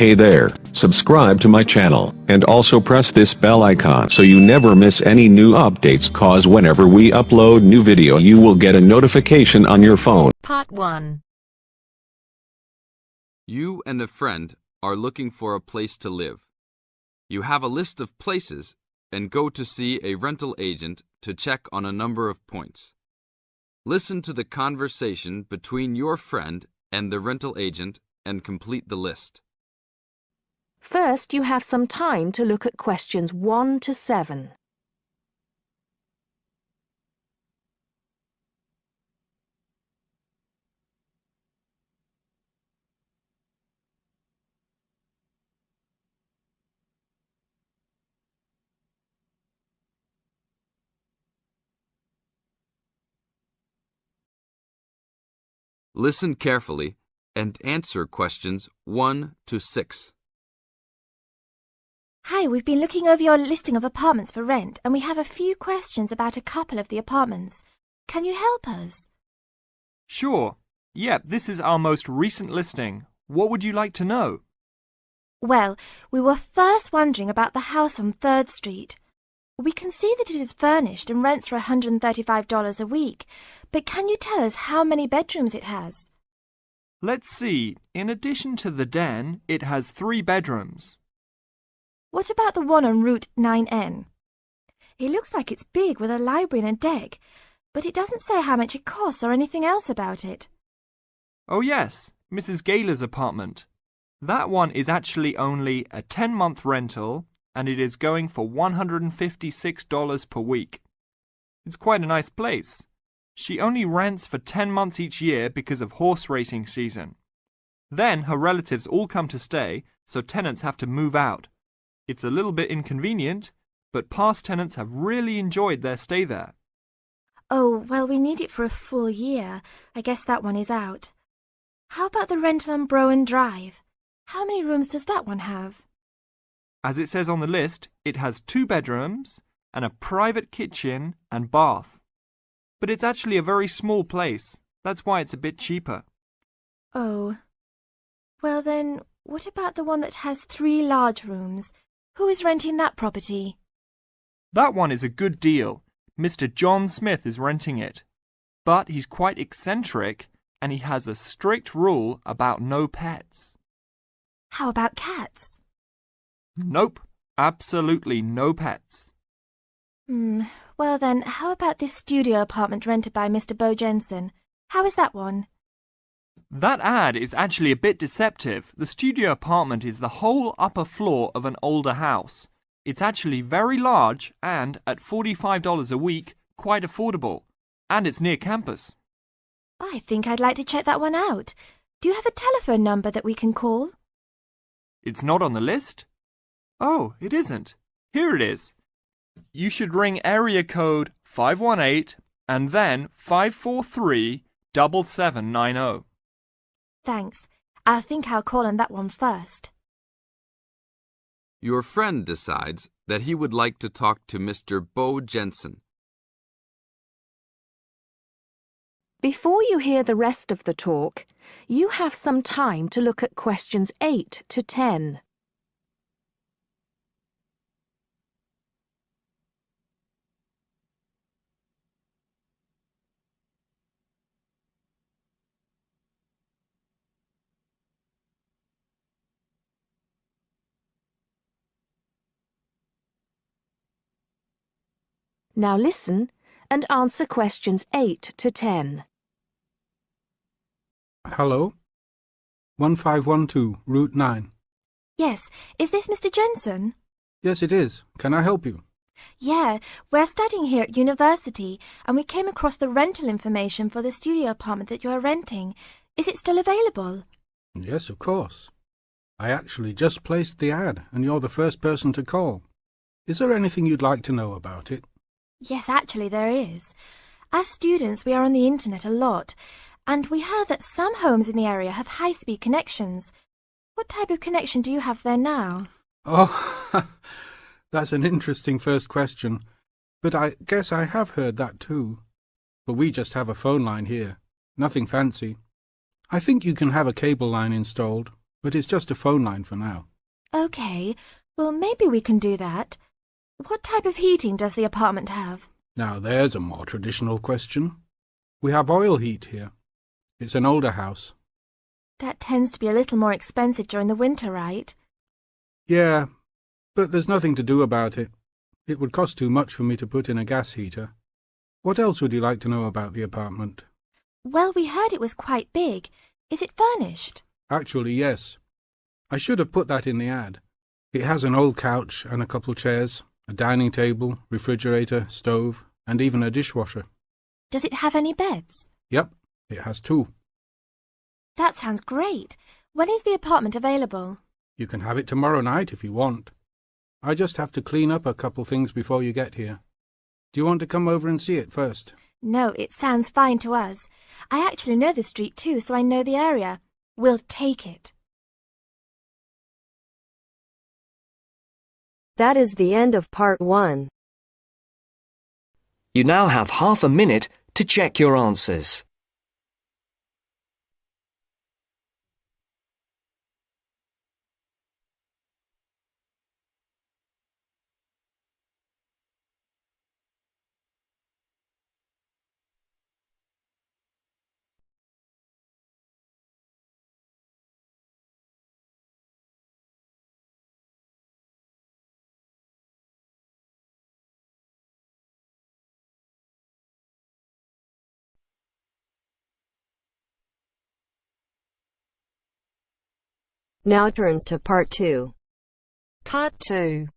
Hey there, subscribe to my channel, and also press this bell icon so you never miss any new updates, cause whenever we upload new video you will get a notification on your phone. Part 1. You and a friend are looking for a place to live. You have a list of places and go to see a rental agent to check on a number of points. Listen to the conversation between your friend and the rental agent and complete the list. First, you have some time to look at questions 1 to 7. Listen carefully and answer questions 1 to 6. Hi, we've been looking over your listing of apartments for rent and we have a few questions about a couple of the apartments. Can you help us? Sure. Yep, this is our most recent listing. What would you like to know? Well, we were first wondering about the house on 3rd Street. We can see that it is furnished and rents for $135 a week, but can you tell us how many bedrooms it has? Let's see. In addition to the den, it has 3 bedrooms. What about the one on Route 9N? It looks like it's big with a library and a deck, but it doesn't say how much it costs or anything else about it. Oh yes, Mrs. Gaylor's apartment. That one is actually only a 10-month rental and it is going for $156 per week. It's quite a nice place. She only rents for 10 months each year because of horse racing season. Then her relatives all come to stay, so tenants have to move out. It's a little bit inconvenient, but past tenants have really enjoyed their stay there. Oh, well, we need it for a full year. I guess that one is out. How about the rental on Browen Drive? How many rooms does that one have? As it says on the list, it has 2 bedrooms and a private kitchen and bath. But it's actually a very small place. That's why it's a bit cheaper. Oh. Well then, what about the one that has 3 large rooms? Who is renting that property? That one is a good deal. Mr. John Smith is renting it. But he's quite eccentric and he has a strict rule about no pets. How about cats? Nope, absolutely no pets. Well then, how about this studio apartment rented by Mr. Bo Jensen? How is that one? That ad is actually a bit deceptive. The studio apartment is the whole upper floor of an older house. It's actually very large and, at $45 a week, quite affordable. And it's near campus. I think I'd like to check that one out. Do you have a telephone number that we can call? It's not on the list? Oh, it isn't. Here it is. You should ring area code 518 and then 543-7790. Thanks. I think I'll call on that one first. Your friend decides that he would like to talk to Mr. Bo Jensen. Before you hear the rest of the talk, you have some time to look at questions 8 to 10. Now listen and answer questions 8 to 10. Hello? 1512, Route 9. Yes, is this Mr. Jensen? Yes, it is. Can I help you? Yeah, we're studying here at university and we came across the rental information for the studio apartment that you're renting. Is it still available? Yes, of course. I actually just placed the ad and you're the first person to call. Is there anything you'd like to know about it? Yes, actually there is. As students, we are on the internet a lot, and we heard that some homes in the area have high-speed connections. What type of connection do you have there now? Oh, that's an interesting first question. But I guess I have heard that too. But we just have a phone line here. Nothing fancy. I think you can have a cable line installed. but it's just a phone line for now. OK, well maybe we can do that. What type of heating does the apartment have? Now there's a more traditional question. We have oil heat here. It's an older house. That tends to be a little more expensive during the winter, right? Yeah, but there's nothing to do about it. It would cost too much for me to put in a gas heater. What else would you like to know about the apartment? Well, we heard it was quite big. Is it furnished? Actually, yes. I should have put that in the ad. It has an old couch and a couple chairs, a dining table, refrigerator, stove, and even a dishwasher. Does it have any beds? Yep, it has 2. That sounds great. When is the apartment available? You can have it tomorrow night if you want. I just have to clean up a couple things before you get here. Do you want to come over and see it first? No, it sounds fine to us. I actually know the street too, so I know the area. We'll take it. That is the end of part 1. You now have half a minute to check your answers. Now turns to part 2. Part 2.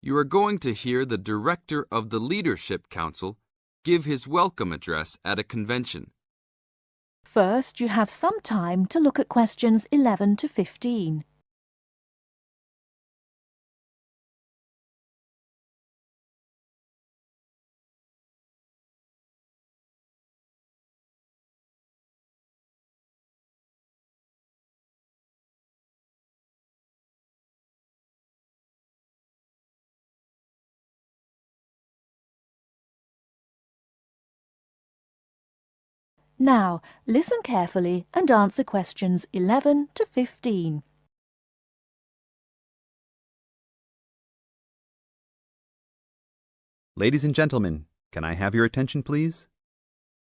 You are going to hear the director of the Leadership Council give his welcome address at a convention. First, you have some time to look at questions 11 to 15. Now, listen carefully and answer questions 11 to 15. Ladies and gentlemen, can I have your attention, please?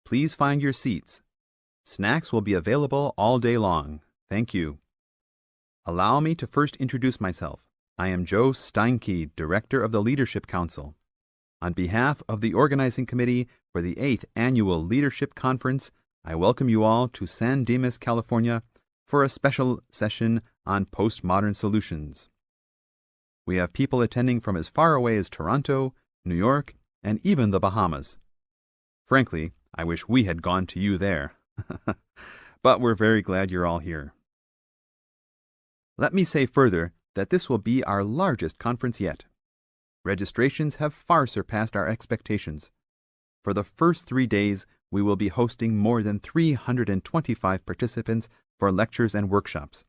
Please find your seats. Snacks will be available all day long. Thank you. Allow me to first introduce myself. I am Joe Steinke, Director of the Leadership Council. On behalf of the Organizing Committee for the 8th Annual Leadership Conference, I welcome you all to San Dimas, California, for a special session on postmodern solutions. We have people attending from as far away as Toronto, New York, and even the Bahamas. Frankly, I wish we had gone to you there. But we're very glad you're all here. Let me say further that this will be our largest conference yet. Registrations have far surpassed our expectations. For the first 3 days, we will be hosting more than 325 participants for lectures and workshops.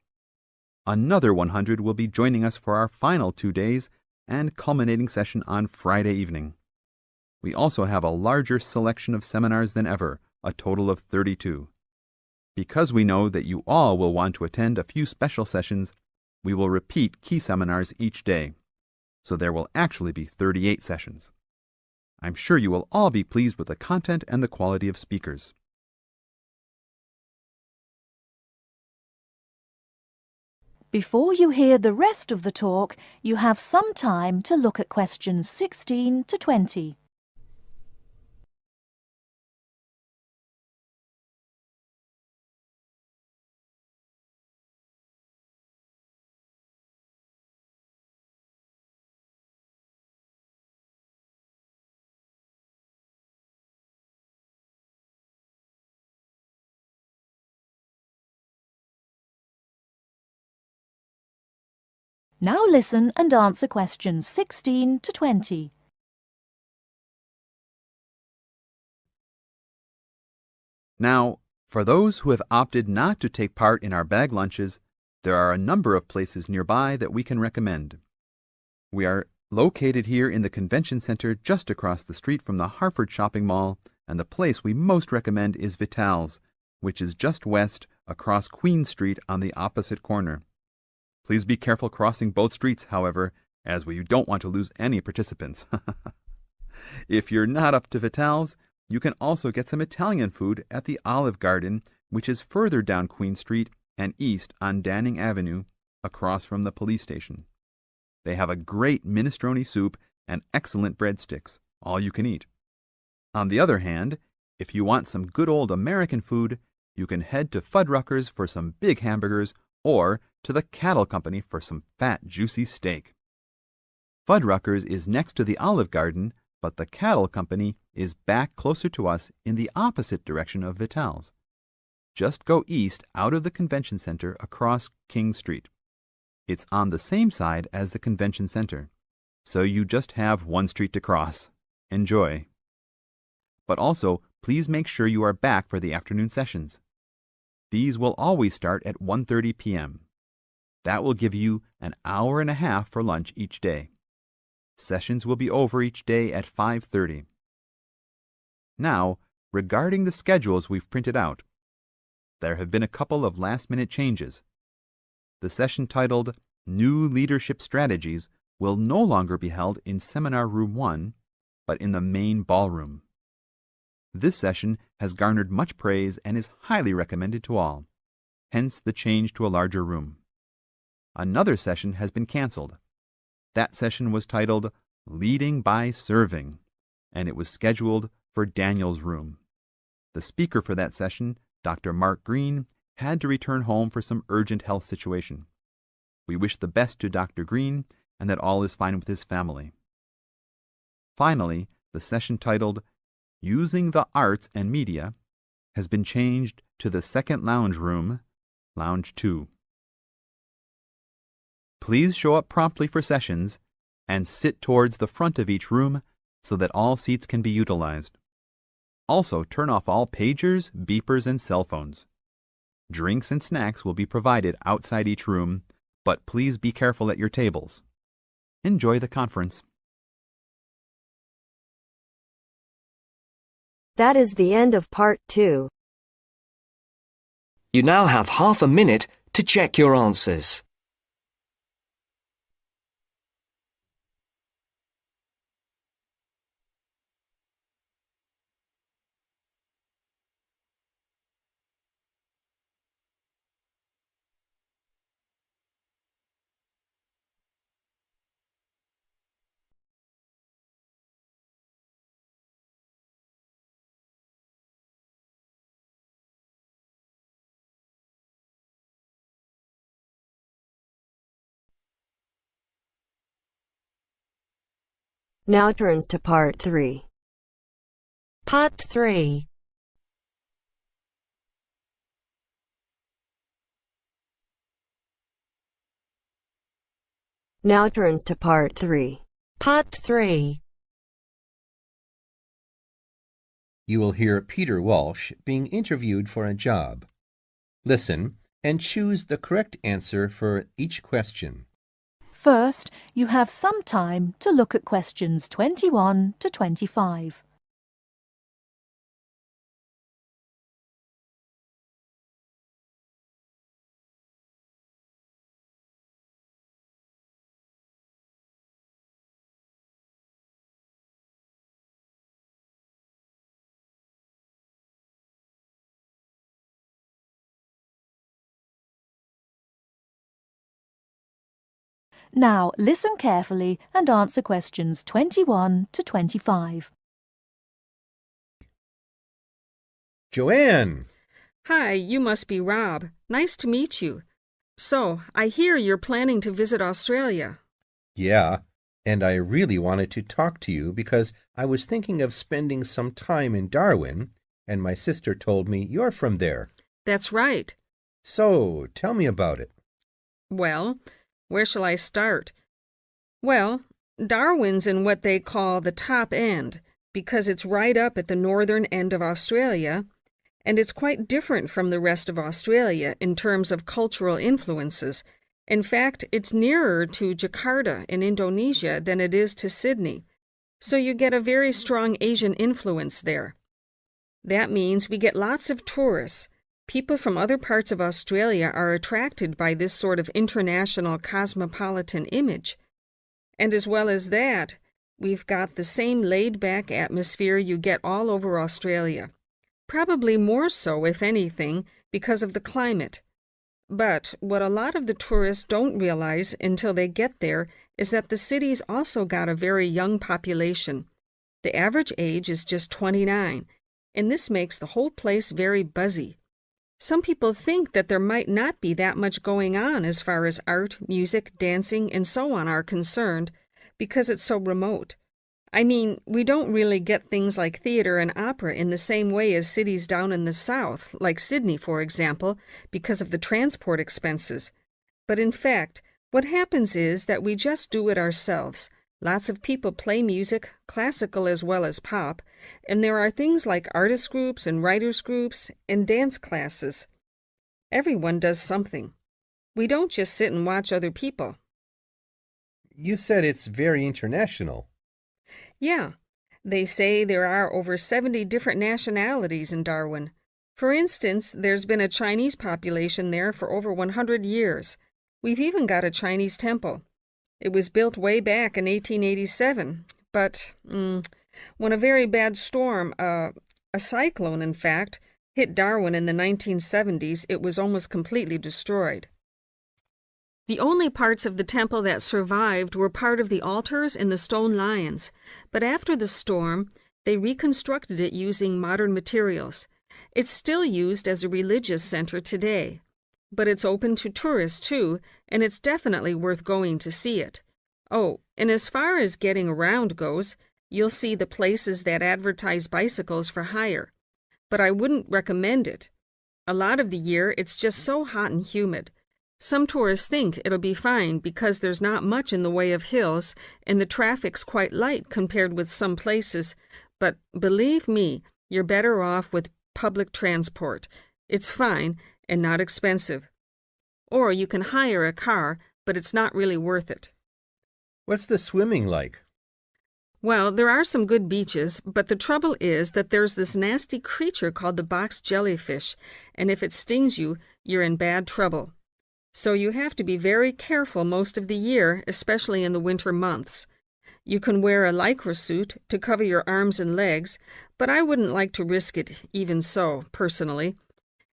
Another 100 will be joining us for our final 2 days and culminating session on Friday evening. We also have a larger selection of seminars than ever, a total of 32. Because we know that you all will want to attend a few special sessions, we will repeat key seminars each day. So there will actually be 38 sessions. I'm sure you will all be pleased with the content and the quality of speakers. Before you hear the rest of the talk, you have some time to look at questions 16 to 20. Now listen and answer questions 16 to 20. Now, for those who have opted not to take part in our bag lunches, there are a number of places nearby that we can recommend. We are located here in the Convention Center just across the street from the Harford Shopping Mall, and the place we most recommend is Vital's, which is just west across Queen Street on the opposite corner. Please be careful crossing both streets, however, as we don't want to lose any participants. If you're not up to Vital's, you can also get some Italian food at the Olive Garden, which is further down Queen Street and east on Danning Avenue, across from the police station. They have a great minestrone soup and excellent breadsticks, all you can eat. On the other hand, if you want some good old American food, you can head to Fuddruckers for some big hamburgers or to the Cattle Company for some fat, juicy steak. Fuddruckers is next to the Olive Garden, but the Cattle Company is back closer to us in the opposite direction of Vital's. Just go east out of the convention center across King Street. It's on the same side as the convention center, so you just have one street to cross. Enjoy. But also, please make sure you are back for the afternoon sessions. These will always start at 1:30 p.m. That will give you an hour and a half for lunch each day. Sessions will be over each day at 5:30. Now, regarding the schedules we've printed out, there have been a couple of last-minute changes. The session titled New Leadership Strategies will no longer be held in Seminar Room 1, but in the main ballroom. This session has garnered much praise and is highly recommended to all, hence the change to a larger room. Another session has been canceled. That session was titled Leading by Serving, and it was scheduled for Daniel's room. The speaker for that session, Dr. Mark Green, had to return home for some urgent health situation. We wish the best to Dr. Green and that all is fine with his family. Finally, the session titled Using the Arts and Media has been changed to the second lounge room, Lounge 2. Please show up promptly for sessions and sit towards the front of each room so that all seats can be utilized. Also, turn off all pagers, beepers, and cell phones. Drinks and snacks will be provided outside each room, but please be careful at your tables. Enjoy the conference. That is the end of part 2. You now have half a minute to check your answers. Now turns to part 3. Part 3. Now turns to part 3. Part 3. You will hear Peter Walsh being interviewed for a job. Listen and choose the correct answer for each question. First, you have some time to look at questions 21 to 25. Now, listen carefully and answer questions 21 to 25. Joanne! Hi, you must be Rob. Nice to meet you. So, I hear you're planning to visit Australia. Yeah, and I really wanted to talk to you because I was thinking of spending some time in Darwin, and my sister told me you're from there. That's right. So, tell me about it. Well, where shall I start? Well, Darwin's in what they call the top end, because it's right up at the northern end of Australia, and it's quite different from the rest of Australia in terms of cultural influences. In fact, it's nearer to Jakarta in Indonesia than it is to Sydney, so you get a very strong Asian influence there. That means we get lots of tourists, People from other parts of Australia are attracted by this sort of international cosmopolitan image. And as well as that, we've got the same laid-back atmosphere you get all over Australia. Probably more so, if anything, because of the climate. But what a lot of the tourists don't realize until they get there is that the city's also got a very young population. The average age is just 29, and this makes the whole place very buzzy. Some people think that there might not be that much going on as far as art, music, dancing, and so on are concerned, because it's so remote. I mean, we don't really get things like theater and opera in the same way as cities down in the south, like Sydney, for example, because of the transport expenses. But in fact, what happens is that we just do it ourselves. Lots of people play music, classical as well as pop, and there are things like artist groups and writers groups and dance classes. Everyone does something. We don't just sit and watch other people. You said it's very international. Yeah, they say there are over 70 different nationalities in Darwin. For instance, there's been a Chinese population there for over 100 years. We've even got a Chinese temple. It was built way back in 1887, but when a very bad storm, a cyclone in fact, hit Darwin in the 1970s, it was almost completely destroyed. The only parts of the temple that survived were part of the altars and the stone lions, but after the storm, they reconstructed it using modern materials. It's still used as a religious center today, but it's open to tourists too, and it's definitely worth going to see it. Oh, and as far as getting around goes, you'll see the places that advertise bicycles for hire, but I wouldn't recommend it. A lot of the year, it's just so hot and humid. Some tourists think it'll be fine because there's not much in the way of hills and the traffic's quite light compared with some places, but believe me, you're better off with public transport. It's fine and not expensive. Or you can hire a car, but it's not really worth it. What's the swimming like? Well, there are some good beaches, but the trouble is that there's this nasty creature called the box jellyfish, and if it stings you, you're in bad trouble. So you have to be very careful most of the year, especially in the winter months. You can wear a lycra suit to cover your arms and legs, but I wouldn't like to risk it even so, personally.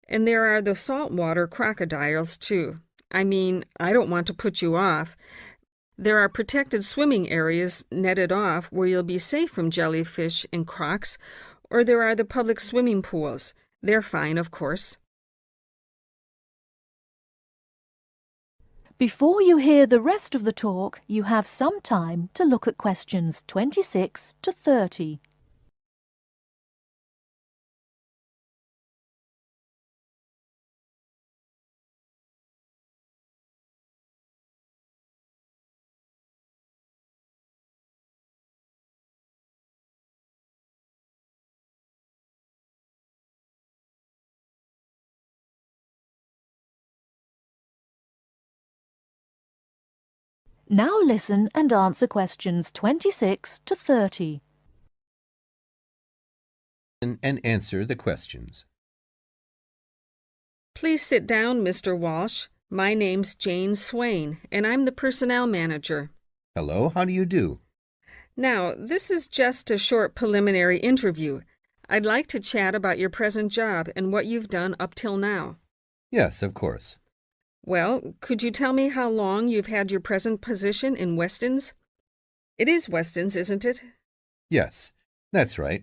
And there are the saltwater crocodiles, too. I mean, I don't want to put you off. There are protected swimming areas netted off where you'll be safe from jellyfish and crocs, or there are the public swimming pools. They're fine, of course. Before you hear the rest of the talk, you have some time to look at questions 26 to 30. Now listen and answer questions 26 to 30. And answer the questions. Please sit down, Mr. Walsh. My name's Jane Swain, and I'm the personnel manager. Hello, how do you do? Now, this is just a short preliminary interview. I'd like to chat about your present job and what you've done up till now. Yes, of course. Well, could you tell me how long you've had your present position in Weston's? It is Weston's, isn't it? Yes, that's right.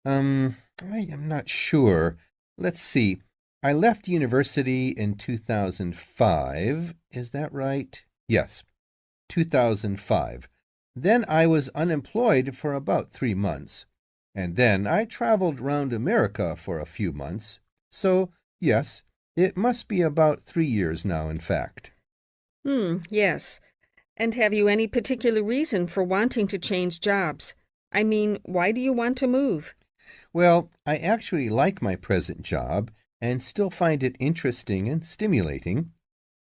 I am not sure. Let's see. I left university in 2005. Is that right? Yes, 2005. Then I was unemployed for about 3 months. And then I traveled round America for a few months. So, yes, it must be about 3 years now, in fact. Yes. And have you any particular reason for wanting to change jobs? I mean, why do you want to move? Well, I actually like my present job and still find it interesting and stimulating.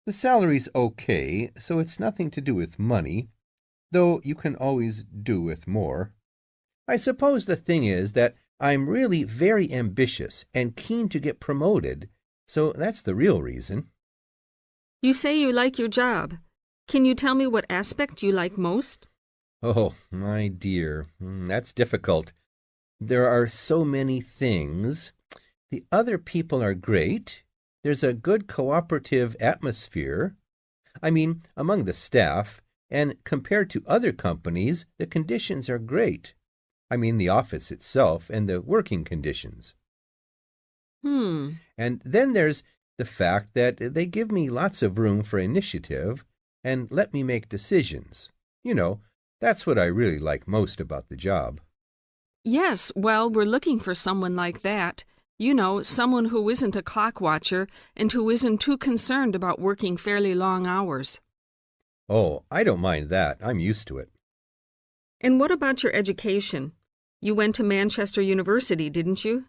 The salary's okay, so it's nothing to do with money, though you can always do with more. I suppose the thing is that I'm really very ambitious and keen to get promoted, So that's the real reason. You say you like your job. Can you tell me what aspect you like most? Oh, my dear, that's difficult. There are so many things. The other people are great. There's a good cooperative atmosphere. I mean, among the staff, and compared to other companies, the conditions are great. I mean, the office itself and the working conditions. And then there's the fact that they give me lots of room for initiative and let me make decisions. You know, that's what I really like most about the job. Yes, well, we're looking for someone like that. You know, someone who isn't a clock watcher and who isn't too concerned about working fairly long hours. Oh, I don't mind that. I'm used to it. And what about your education? You went to Manchester University, didn't you?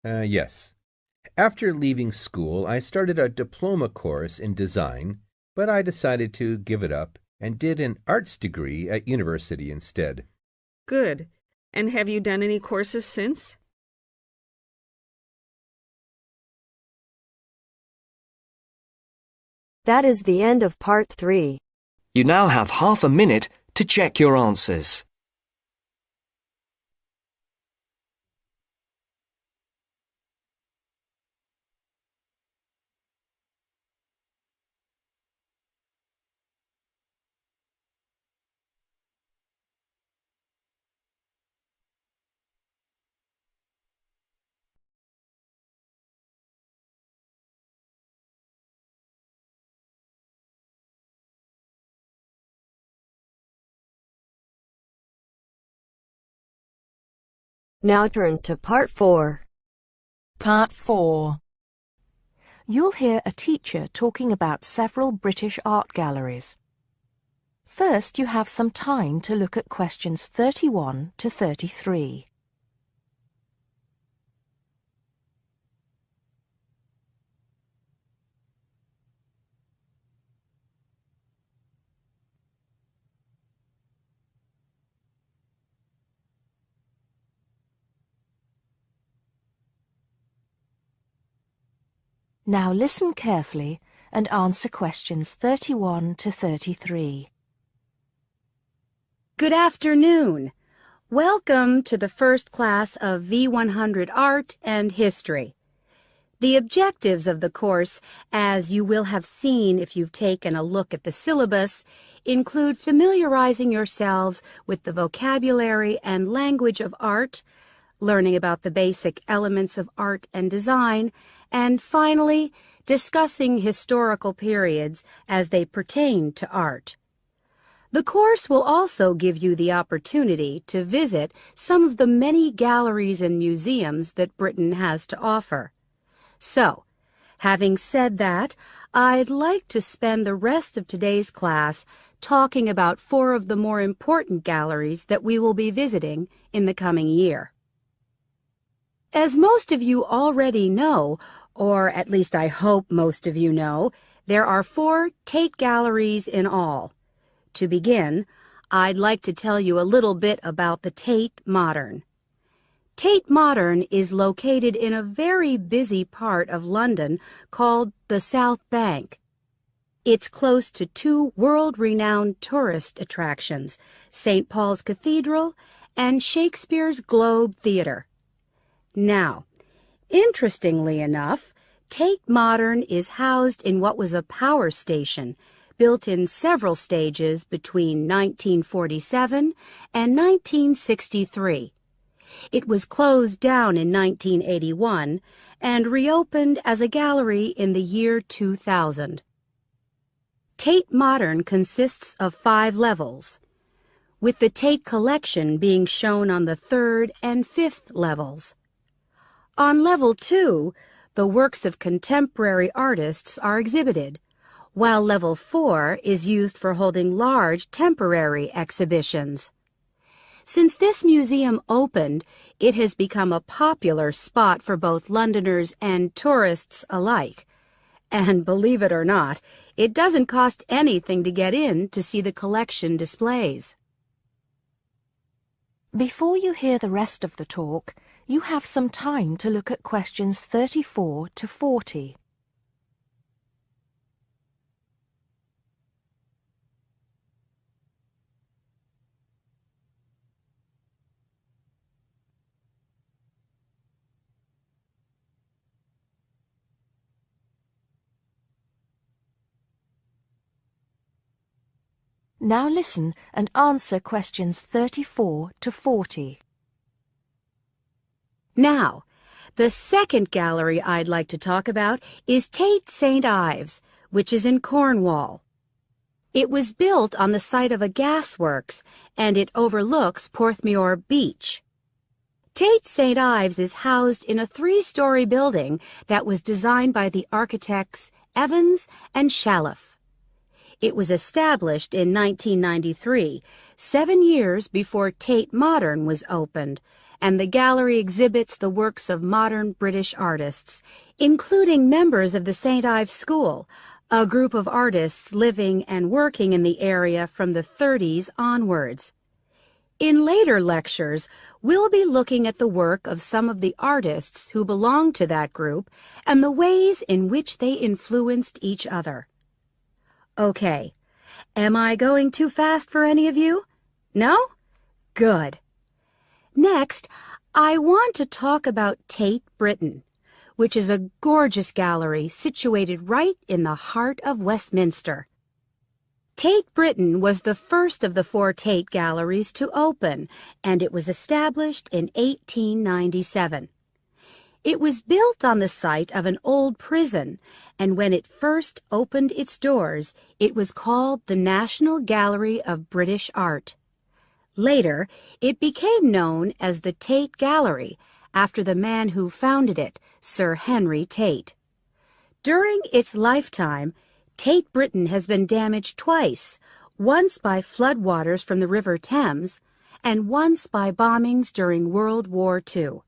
Yes. After leaving school, I started a diploma course in design, but I decided to give it up and did an arts degree at university instead. Good. And have you done any courses since? That is the end of part 3. You now have half a minute to check your answers. Now turns to part 4. Part 4. You'll hear a teacher talking about several British art galleries. First, you have some time to look at questions 31 to 33. Now listen carefully and answer questions 31 to 33. Good afternoon. Welcome to the first class of V100 Art and History. The objectives of the course, as you will have seen if you've taken a look at the syllabus, include familiarizing yourselves with the vocabulary and language of art, learning about the basic elements of art and design, and finally, discussing historical periods as they pertain to art. The course will also give you the opportunity to visit some of the many galleries and museums that Britain has to offer. So, having said that, I'd like to spend the rest of today's class talking about 4 of the more important galleries that we will be visiting in the coming year. As most of you already know, or at least I hope most of you know, there are 4 Tate galleries in all. To begin, I'd like to tell you a little bit about the Tate Modern. Tate Modern is located in a very busy part of London called the South Bank. It's close to 2 world-renowned tourist attractions, St. Paul's Cathedral and Shakespeare's Globe Theatre. Now, interestingly enough, Tate Modern is housed in what was a power station, built in several stages between 1947 and 1963. It was closed down in 1981 and reopened as a gallery in the year 2000. Tate Modern consists of 5 levels, with the Tate collection being shown on the 3rd and 5th levels. On level 2, the works of contemporary artists are exhibited, while level 4 is used for holding large temporary exhibitions. Since this museum opened, it has become a popular spot for both Londoners and tourists alike. And believe it or not, it doesn't cost anything to get in to see the collection displays. Before you hear the rest of the talk, you have some time to look at questions 34 to 40. Now listen and answer questions 34 to 40. Now, the second gallery I'd like to talk about is Tate St. Ives, which is in Cornwall. It was built on the site of a gasworks, and it overlooks Porthmeor Beach. Tate St. Ives is housed in a 3-story building that was designed by the architects Evans and Shalliff. It was established in 1993, 7 years before Tate Modern was opened, and the gallery exhibits the works of modern British artists, including members of the St. Ives School, a group of artists living and working in the area from the 30s onwards. In later lectures, we'll be looking at the work of some of the artists who belong to that group and the ways in which they influenced each other. Okay, am I going too fast for any of you? No? Good. Next, I want to talk about Tate Britain, which is a gorgeous gallery situated right in the heart of Westminster. Tate Britain was the first of the 4 Tate galleries to open, and it was established in 1897. It was built on the site of an old prison, and when it first opened its doors, it was called the National Gallery of British Art. Later, it became known as the Tate Gallery, after the man who founded it, Sir Henry Tate. During its lifetime, Tate Britain has been damaged twice, once by floodwaters from the River Thames, and once by bombings during World War II.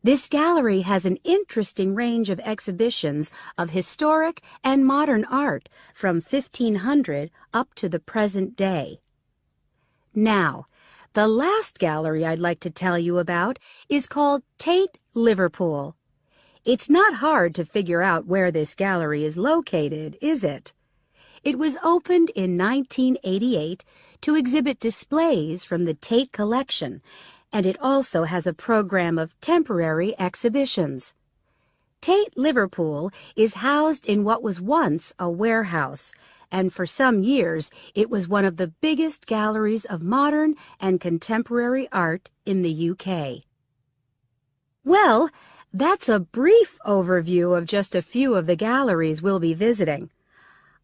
This gallery has an interesting range of exhibitions of historic and modern art from 1500 up to the present day. Now, the last gallery I'd like to tell you about is called Tate Liverpool. It's not hard to figure out where this gallery is located, is it? It was opened in 1988 to exhibit displays from the Tate collection, and it also has a program of temporary exhibitions. Tate Liverpool is housed in what was once a warehouse, and for some years it was one of the biggest galleries of modern and contemporary art in the UK. Well, that's a brief overview of just a few of the galleries we'll be visiting.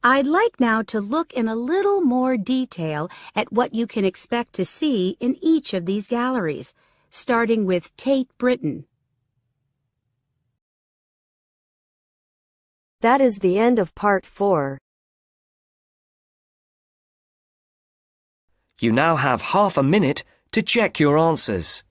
I'd like now to look in a little more detail at what you can expect to see in each of these galleries, starting with Tate Britain. That is the end of part 4. You now have half a minute to check your answers.